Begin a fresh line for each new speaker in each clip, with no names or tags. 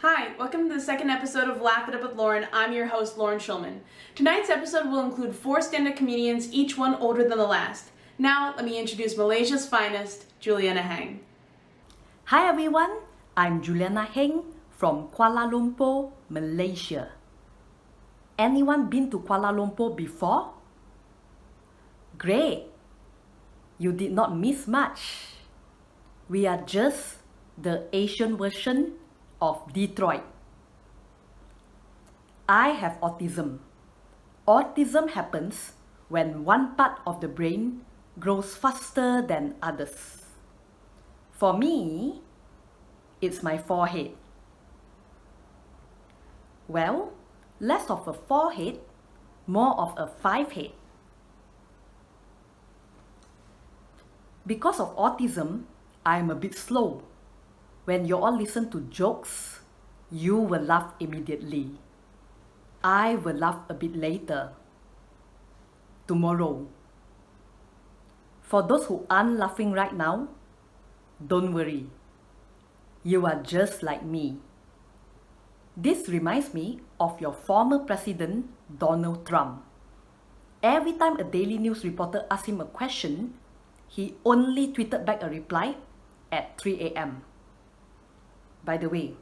Hi, welcome to the second episode of Laugh It Up with Lauren. I'm your host, Lauren Schulman. Tonight's episode will include 4 stand-up comedians, each one older than the last. Now, let me introduce Malaysia's finest, Juliana Heng.
Hi everyone, I'm Juliana Heng from Kuala Lumpur, Malaysia. Anyone been to Kuala Lumpur before? Great! You did not miss much. We are just the Asian version of Detroit. I have autism. Autism happens when one part of the brain grows faster than others. For me, it's my forehead. Well, less of a forehead, more of a 5-head. Because of autism, I'm a bit slow. When you all listen to jokes, you will laugh immediately. I will laugh a bit later. Tomorrow. For those who aren't laughing right now, don't worry. You are just like me. This reminds me of your former president, Donald Trump. Every time a Daily News reporter asked him a question, he only tweeted back a reply at 3 a.m. By the way,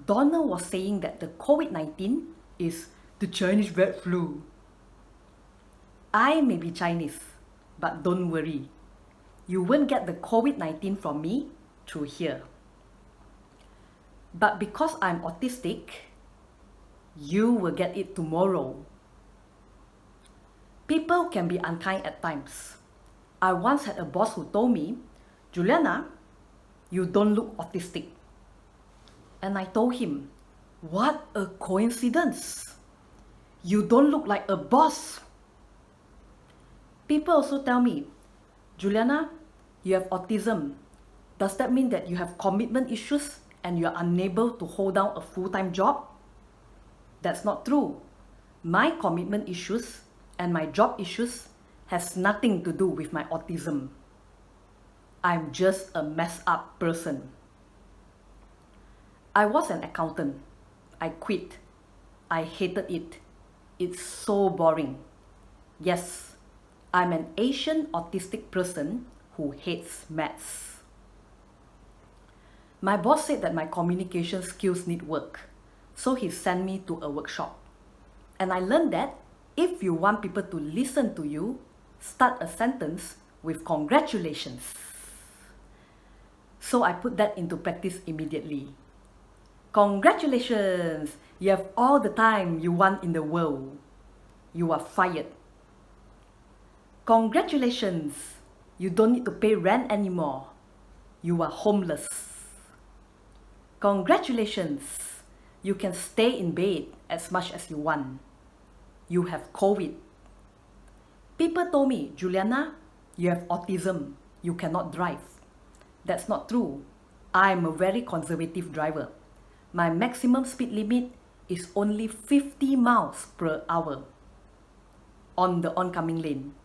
Donald was saying that the COVID-19 is the Chinese bird flu. I may be Chinese, but don't worry. You won't get the COVID-19 from me through here. But because I'm autistic, you will get it tomorrow. People can be unkind at times. I once had a boss who told me, Juliana, you don't look autistic. And I told him, what a coincidence. You don't look like a boss. People also tell me, Juliana, you have autism. Does that mean that you have commitment issues and you are unable to hold down a full-time job? That's not true. My commitment issues and my job issues has nothing to do with my autism. I'm just a messed up person. I was an accountant. I quit. I hated it. It's so boring. Yes, I'm an Asian autistic person who hates maths. My boss said that my communication skills need work, so he sent me to a workshop. And I learned that if you want people to listen to you, start a sentence with congratulations. So I put that into practice immediately. Congratulations! You have all the time you want in the world. You are fired. Congratulations! You don't need to pay rent anymore. You are homeless. Congratulations! You can stay in bed as much as you want. You have COVID. People told me, Juliana, you have autism. You cannot drive. That's not true. I'm a very conservative driver. My maximum speed limit is only 50 miles per hour on the oncoming lane.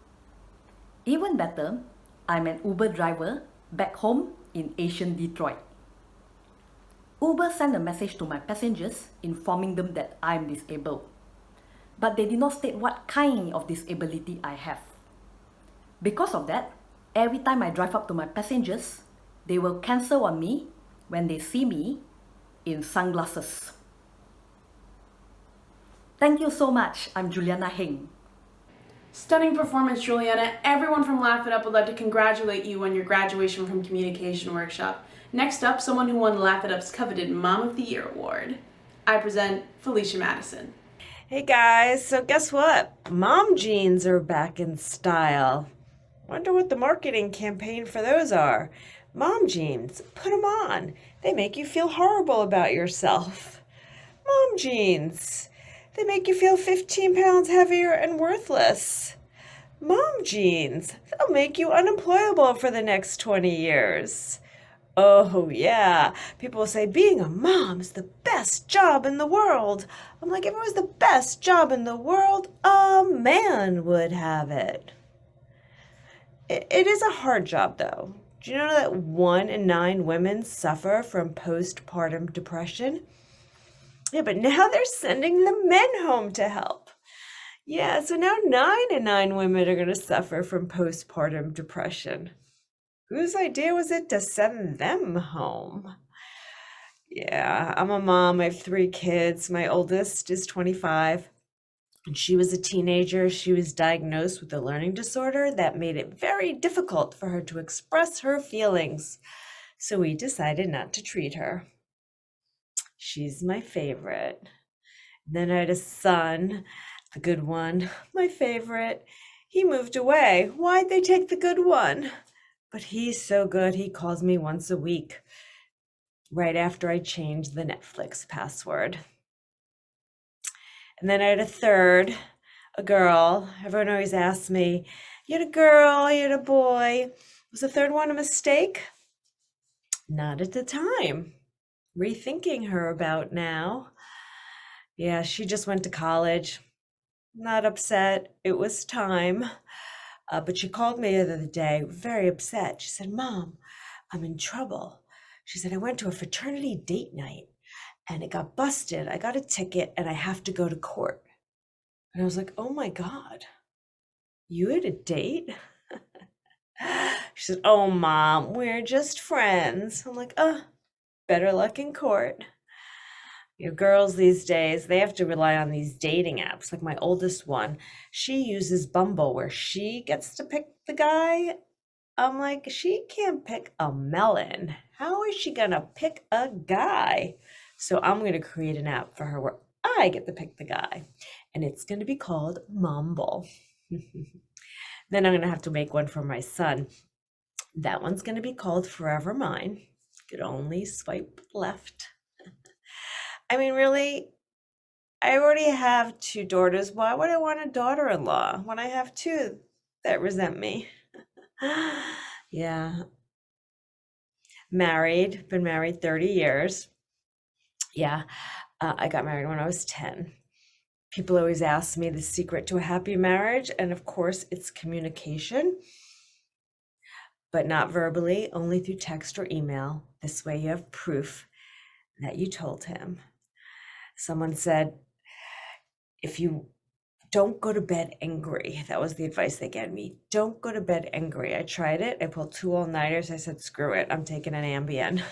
Even better, I'm an Uber driver back home in Asian Detroit. Uber sent a message to my passengers informing them that I'm disabled. But they did not state what kind of disability I have. Because of that, every time I drive up to my passengers, they will cancel on me when they see me in sunglasses. Thank you so much. I'm Juliana Heng.
Stunning performance, Juliana. Everyone from Laugh It Up would like to congratulate you on your graduation from Communication Workshop. Next up, someone who won Laugh It Up's coveted Mom of the Year award. I present Felicia Madison.
Hey guys, so guess what? Mom jeans are back in style. Wonder what the marketing campaign for those are. Mom jeans, put them on. They make you feel horrible about yourself. Mom jeans. They make you feel 15 pounds heavier and worthless. Mom jeans. They'll make you unemployable for the next 20 years. Oh, yeah. People will say being a mom is the best job in the world. I'm like, if it was the best job in the world, a man would have it. It is a hard job, though. Do you know that 1 in 9 women suffer from postpartum depression? Yeah, but now they're sending the men home to help. Yeah, so now 9 in 9 women are going to suffer from postpartum depression. Whose idea was it to send them home? Yeah, I'm a mom. I have 3 kids. My oldest is 25. When she was a teenager, she was diagnosed with a learning disorder that made it very difficult for her to express her feelings. So we decided not to treat her. She's my favorite. Then I had a son, the good one, my favorite. He moved away. Why'd they take the good one? But he's so good, he calls me once a week, right after I change the Netflix password. And then I had a third, a girl. Everyone always asks me, you had a girl, you had a boy. Was the third one a mistake? Not at the time. Rethinking her about now. Yeah, she just went to college. Not upset. It was time. But she called me the other day, very upset. She said, Mom, I'm in trouble. She said, I went to a fraternity date night and it got busted. I got a ticket and I have to go to court. And I was like, oh my God, you had a date? She said, oh, Mom, we're just friends. I'm like, better luck in court. You know, girls these days, they have to rely on these dating apps. Like my oldest one, she uses Bumble where she gets to pick the guy. I'm like, she can't pick a melon. How is she gonna pick a guy? So I'm gonna create an app for her where I get to pick the guy. And it's gonna be called Mumble. Then I'm gonna have to make one for my son. That one's gonna be called Forever Mine. You could only swipe left. I mean, really, I already have 2 daughters. Why would I want a daughter-in-law when I have 2 that resent me? Yeah. Married, been married 30 years. Yeah, I got married when I was 10. People always ask me the secret to a happy marriage, and of course, it's communication, but not verbally, only through text or email. This way you have proof that you told him. Someone said, if you don't go to bed angry. That was the advice they gave me. Don't go to bed angry. I tried it. I pulled 2 all-nighters. I said, screw it. I'm taking an Ambien.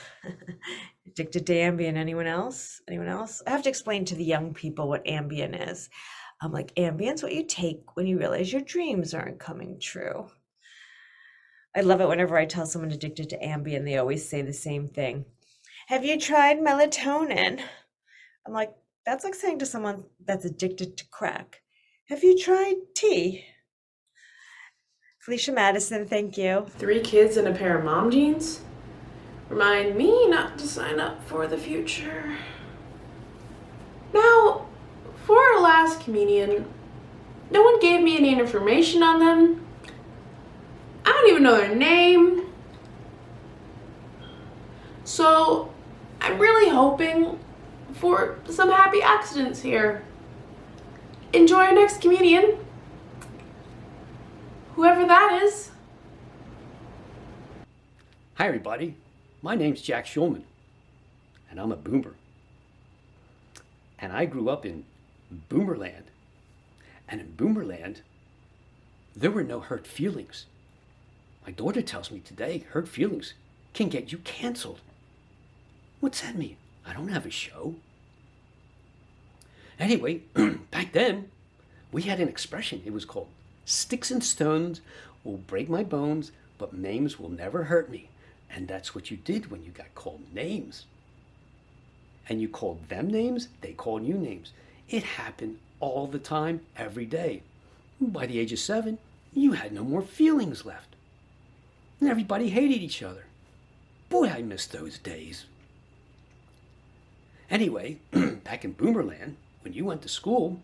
Addicted to Ambien. Anyone else? Anyone else? I have to explain to the young people what Ambien is. I'm like, Ambien's what you take when you realize your dreams aren't coming true. I love it whenever I tell someone addicted to Ambien, they always say the same thing. Have you tried melatonin? I'm like, that's like saying to someone that's addicted to crack, have you tried tea? Felicia Madison, thank you.
3 kids and a pair of mom jeans? Remind me not to sign up for the future. Now, for our last comedian, no one gave me any information on them. I don't even know their name. So, I'm really hoping for some happy accidents here. Enjoy our next comedian, whoever that is.
Hi everybody, my name's Jack Schulman, and I'm a boomer. And I grew up in Boomerland. And in Boomerland, there were no hurt feelings. My daughter tells me today, hurt feelings can get you canceled. What's that mean? I don't have a show. Anyway, back then, we had an expression. It was called, sticks and stones will break my bones, but names will never hurt me. And that's what you did when you got called names. And you called them names, they called you names. It happened all the time, every day. By the age of 7, you had no more feelings left. And everybody hated each other. Boy, I miss those days. Anyway, back in Boomerland, when you went to school,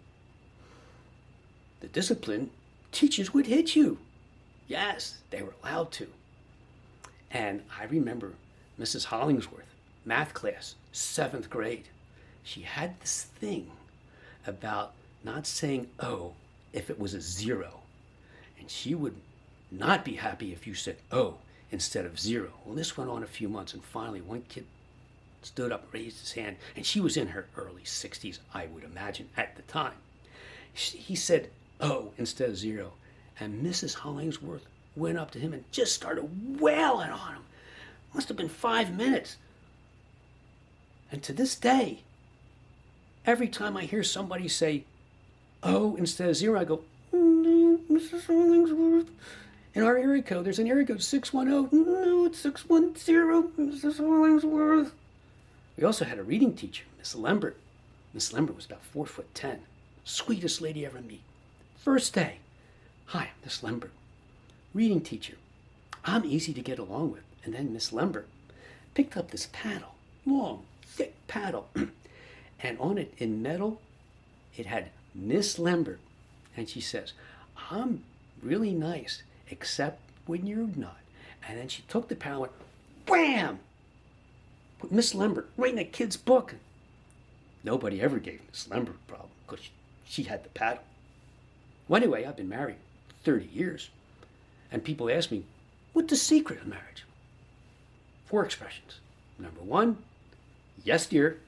the discipline teachers would hit you. Yes, they were allowed to. And I remember Mrs. Hollingsworth, math class, 7th grade. She had this thing about not saying "oh" if it was a 0. And she would not be happy if you said "oh" instead of 0. Well, this went on a few months, and finally one kid stood up, raised his hand, and she was in her early 60s, I would imagine, at the time. He said "oh" instead of 0. And Mrs. Hollingsworth went up to him and just started wailing on him. Must have been 5 minutes. And to this day, every time I hear somebody say "oh" instead of 0, I go, "No, Mrs. Hollingsworth." In our area code, there's an area code 610. No, it's 610, Mrs. Hollingsworth. We also had a reading teacher, Miss Lambert. Miss Lambert was about 4'10", sweetest lady ever meet. First day, "Hi, Miss Lambert, reading teacher. I'm easy to get along with." And then Miss Lambert picked up this paddle, long, thick paddle, and on it in metal, it had Miss Lambert. And she says, "I'm really nice, except when you're not." And then she took the paddle and went, wham! Put Miss Lambert right in a kid's book. Nobody ever gave Miss Lambert a problem because she had the paddle. Well, anyway, I've been married 30 years. And people ask me, what's the secret of marriage? 4 expressions. Number 1, yes, dear.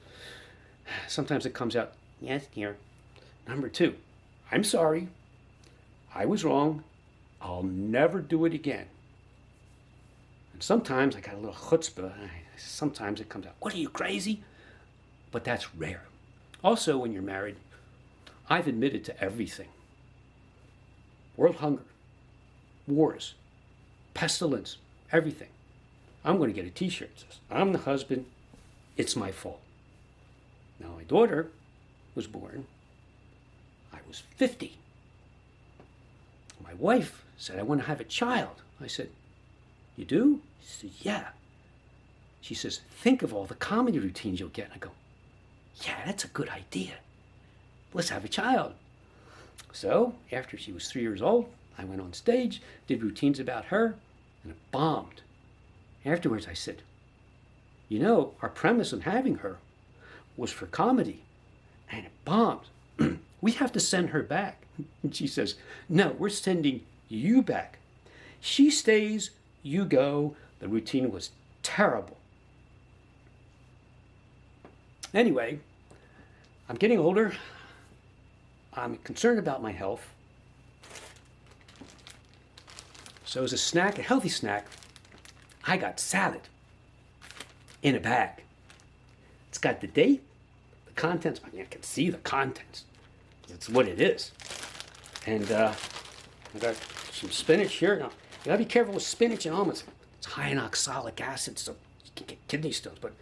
Sometimes it comes out, yes, dear. Number 2, I'm sorry. I was wrong. I'll never do it again. And sometimes I got a little chutzpah. Sometimes it comes out, what are you, crazy? But that's rare. Also, when you're married, I've admitted to everything. World hunger, wars, pestilence, everything. I'm going to get a t-shirt that says, I'm the husband, it's my fault. Now, my daughter was born, I was 50. My wife said, I want to have a child. I said, you do? She said, yeah. She says, think of all the comedy routines you'll get. And I go, yeah, that's a good idea. Let's have a child. So, after she was 3 years old, I went on stage, did routines about her, and it bombed. Afterwards, I said, you know, our premise of having her was for comedy, and it bombed. We have to send her back. And she says, no, we're sending you back. She stays, you go. The routine was terrible. Anyway, I'm getting older. I'm concerned about my health. So as a snack, a healthy snack, I got salad in a bag. It's got the date, the contents. I can see the contents. That's what it is. And I got some spinach here. Now, you gotta be careful with spinach and almonds. It's high in oxalic acid, so you can get kidney stones. But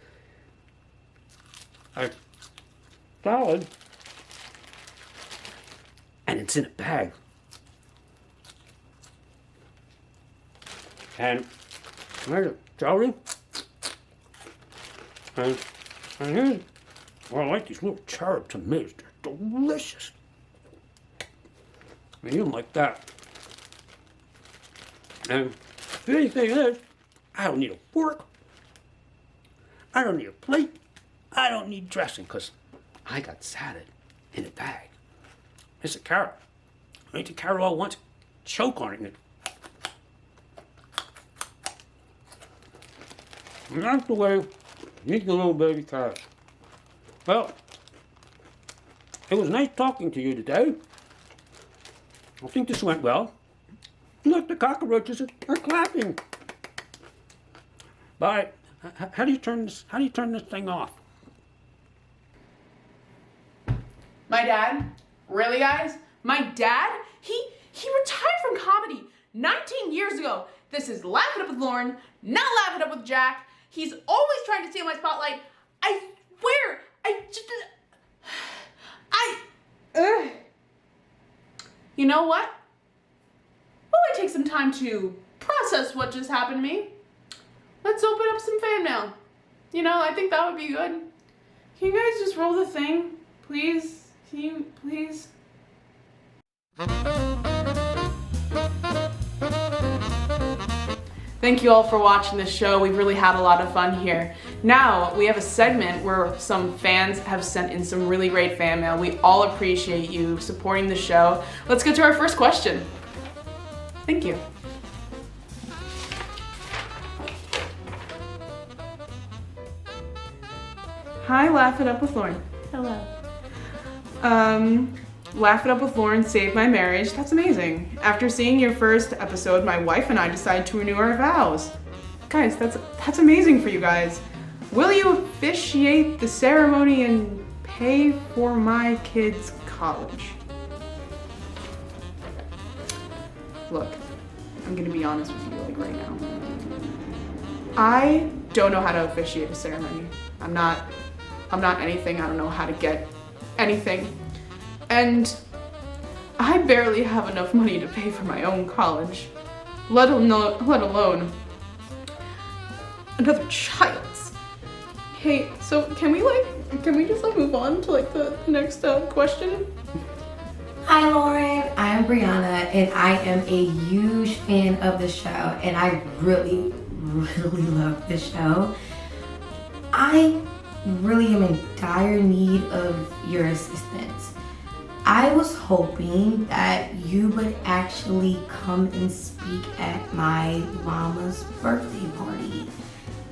salad, and it's in a bag. And there's a celery. And here's, well, I like these little cherub tomatoes. They're delicious. And you don't like that. And the only thing is, I don't need a fork. I don't need a plate. I don't need dressing because I got salad in a bag. It's a carrot. I eat the carrot all once, choke on it, and that's the way you eat the little baby carrot. Well, it was nice talking to you today. I think this went well. Look, the cockroaches are clapping. Bye. How do you turn this? How do you turn this thing off?
My dad? Really, guys? My dad? He retired from comedy 19 years ago. This is Laugh It Up with Lauren, not Laugh It Up with Jack. He's always trying to steal my spotlight. I swear, You know what? While I take some time to process what just happened to me, let's open up some fan mail. You know, I think that would be good. Can you guys just roll the thing? Please? Can you, please? Thank you all for watching this show. We've really had a lot of fun here. Now, we have a segment where some fans have sent in some really great fan mail. We all appreciate you supporting the show. Let's get to our first question. Thank you. Hi, Laugh It Up with Lauren.
Hello.
Laugh It Up with Lauren saved my marriage. That's amazing. After seeing your first episode, my wife and I decided to renew our vows. Guys, that's amazing for you guys. Will you officiate the ceremony and pay for my kids' college? Look, I'm gonna be honest with you like right now. I don't know how to officiate a ceremony. I'm not anything. I don't know how to get anything. And I barely have enough money to pay for my own college, let alone another child's. Hey, so can we just move on to the next question?
Hi Lauren, I am Brianna and I am a huge fan of the show and I really love the show. I really am in dire need of your assistance. I was hoping that you would actually come and speak at my llama's birthday party.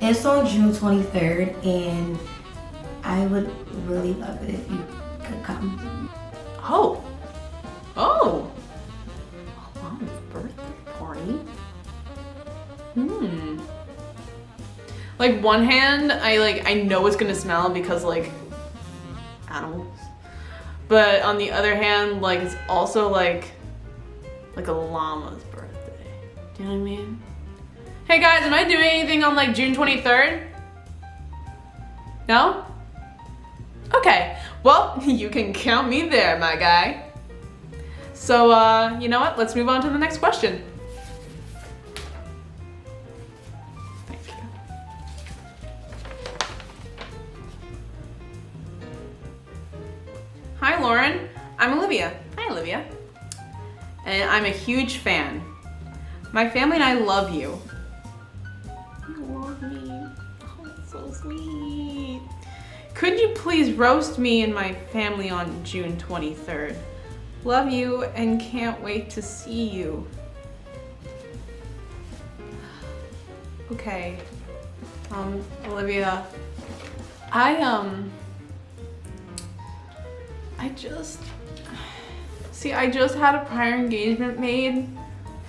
It's on June 23rd and I would really love it if you could come.
Oh, Mama's birthday party. Like one hand, I know it's gonna smell because animals. But on the other hand, it's also like a llama's birthday. Do you know what I mean? Hey guys, am I doing anything on June 23rd? No? Okay, well, you can count me there, my guy. So, you know what? Let's move on to the next question. Thank you. Hi, Lauren. I'm Olivia. Hi, Olivia. And I'm a huge fan. My family and I love you. You love me. Oh, that's so sweet. Could you please roast me and my family on June 23rd? Love you and can't wait to see you. Okay. Olivia, I just had a prior engagement made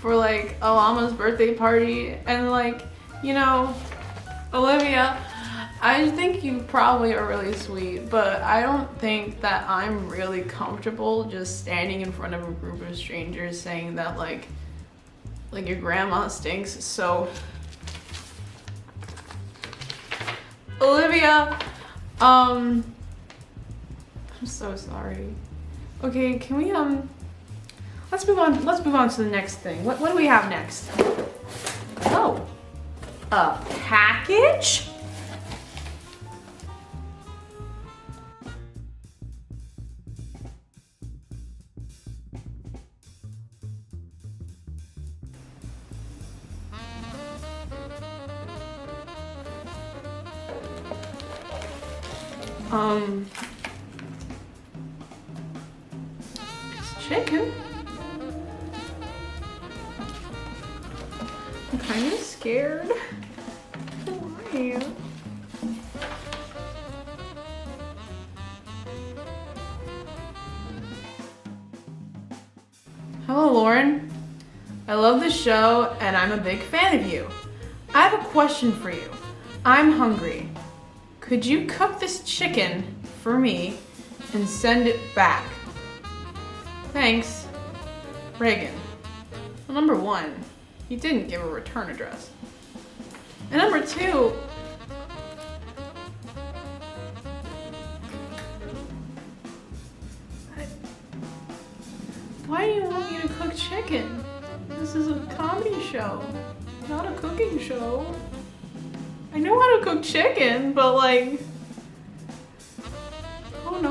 for a llama's birthday party and Olivia, I think you probably are really sweet, but I don't think that I'm really comfortable just standing in front of a group of strangers saying that your grandma stinks. So Olivia, I'm so sorry. Okay, can we let's move on to the next thing. What do we have next? Oh, a package? It's chicken. I'm kind of scared. Why? Hello, Lauren. I love the show and I'm a big fan of you. I have a question for you. I'm hungry. Could you cook this chicken for me and send it back? Thanks, Reagan. Well, number one, he didn't give a return address. And number two, why do you want me to cook chicken? This is a comedy show, not a cooking show. I know how to cook chicken, but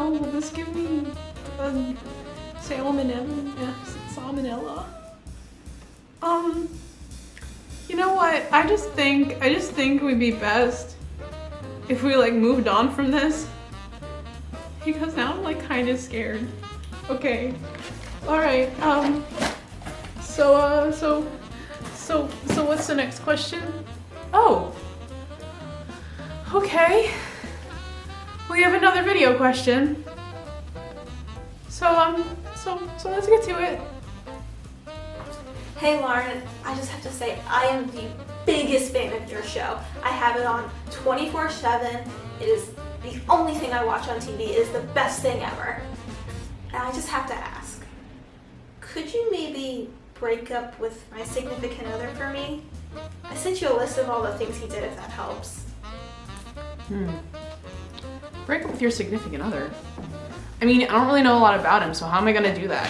know, will this give me salmonella? Salmonella? You know what? I just think it would be best if we like moved on from this, because now I'm like kind of scared. Okay. All right. So what's the next question? Oh. Okay. We have another video question. So let's get to it.
Hey Lauren, I just have to say I am the biggest fan of your show. I have it on 24/7. It is the only thing I watch on TV. It is the best thing ever. And I just have to ask, could you maybe break up with my significant other for me? I sent you a list of all the things he did, if that helps.
Break up with your significant other? I mean, I don't really know a lot about him, so how am I gonna do that?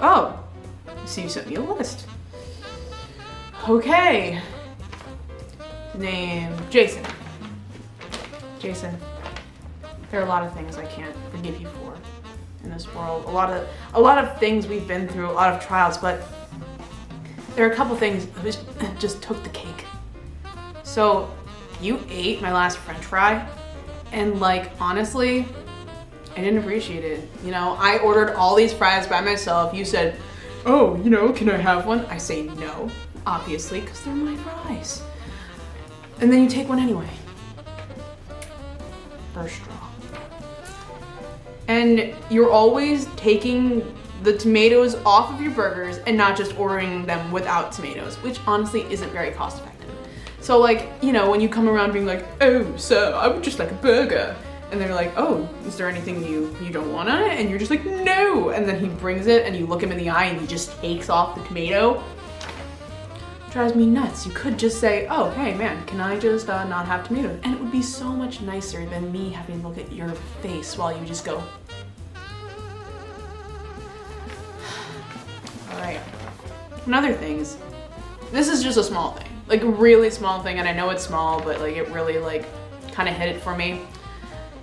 Oh, so you sent me a list. Okay. Name Jason. Jason, there are a lot of things I can't forgive you for in this world. A lot of things we've been through, a lot of trials, but there are a couple things that just took the cake. So you ate my last French fry, and like honestly, I didn't appreciate it. You know, I ordered all these fries by myself. You said, oh, you know, can I have one? I say no, obviously, because they're my fries. And then you take one anyway. First straw. And you're always taking the tomatoes off of your burgers and not just ordering them without tomatoes, which honestly isn't very cost effective. So like, you know, when you come around being like, oh, so I would just like a burger. And they're like, oh, is there anything you don't want on it? And you're just like, no. And then he brings it and you look him in the eye and he just takes off the tomato. Drives me nuts. You could just say, oh, hey man, can I just not have tomatoes? And it would be so much nicer than me having to look at your face while you just go. All right. Another thing is, this is just a small thing, like a really small thing. And I know it's small, but like it really like kind of hit it for me.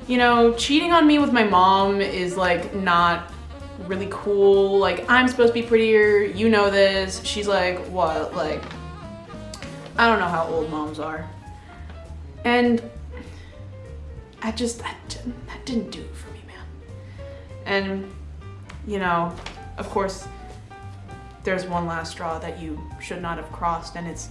You know, cheating on me with my mom is like not really cool. Like I'm supposed to be prettier, you know this. She's like, what? Like, I don't know how old moms are. And that didn't do it for me, man. And, you know, of course, there's one last straw that you should not have crossed, and it's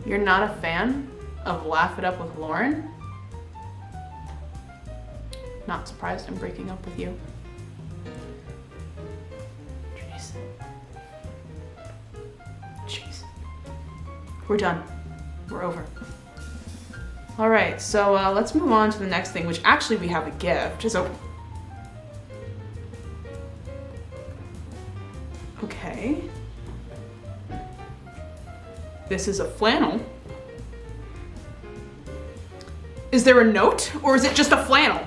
you're not a fan of Laugh It Up with Lauren? Not surprised I'm breaking up with you. Jeez. We're done. We're over. All right, so let's move on to the next thing, which actually we have a gift. So, okay. This is a flannel. Is there a note or is it just a flannel?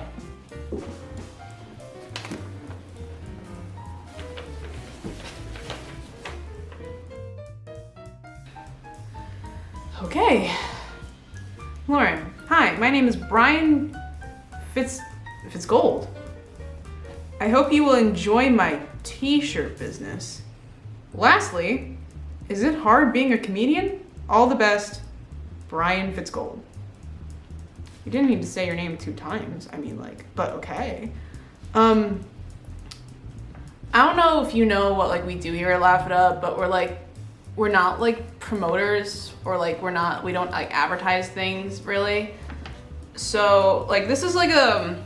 Okay. Lauren, hi, my name is Brian Fitzgold. I hope you will enjoy my t-shirt business. Lastly, is it hard being a comedian? All the best, Brian Fitzgold. You didn't need to say your name 2 times. I mean, like, but okay. I don't know if you know what like we do here at Laugh It Up, but we're not like promoters, or like we don't like advertise things really. So like this is like a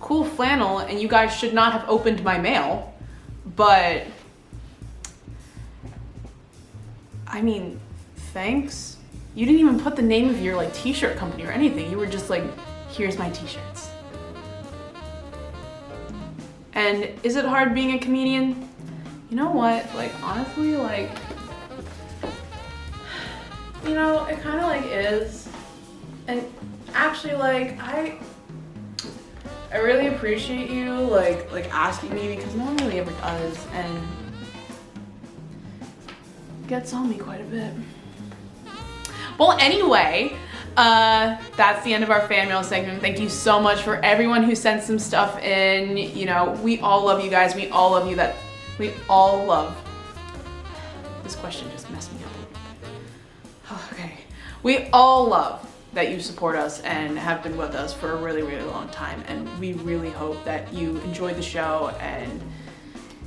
cool flannel, and you guys should not have opened my mail, but I mean, thanks. You didn't even put the name of your like t-shirt company or anything. You were just like, here's my t-shirts. And is it hard being a comedian? You know what? Like honestly, like, you know, it kind of like is. And actually, like I really appreciate you like asking me because no one really ever does, and it gets on me quite a bit. Well, anyway, that's the end of our fan mail segment. Thank you so much for everyone who sent some stuff in. You know, we all love you guys. We all love you. We all love. This question just messed me up. Okay. We all love that you support us and have been with us for a really, really long time. And we really hope that you enjoyed the show, and,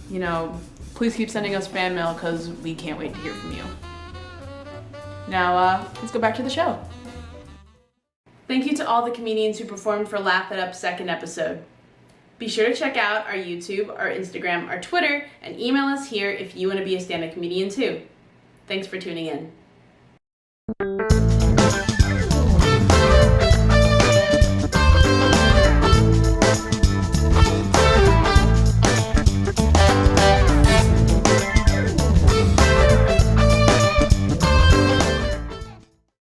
you know, please keep sending us fan mail because we can't wait to hear from you. Now, let's go back to the show. Thank you to all the comedians who performed for Laugh It Up's second episode. Be sure to check out our YouTube, our Instagram, our Twitter, and email us here if you want to be a stand-up comedian too. Thanks for tuning in.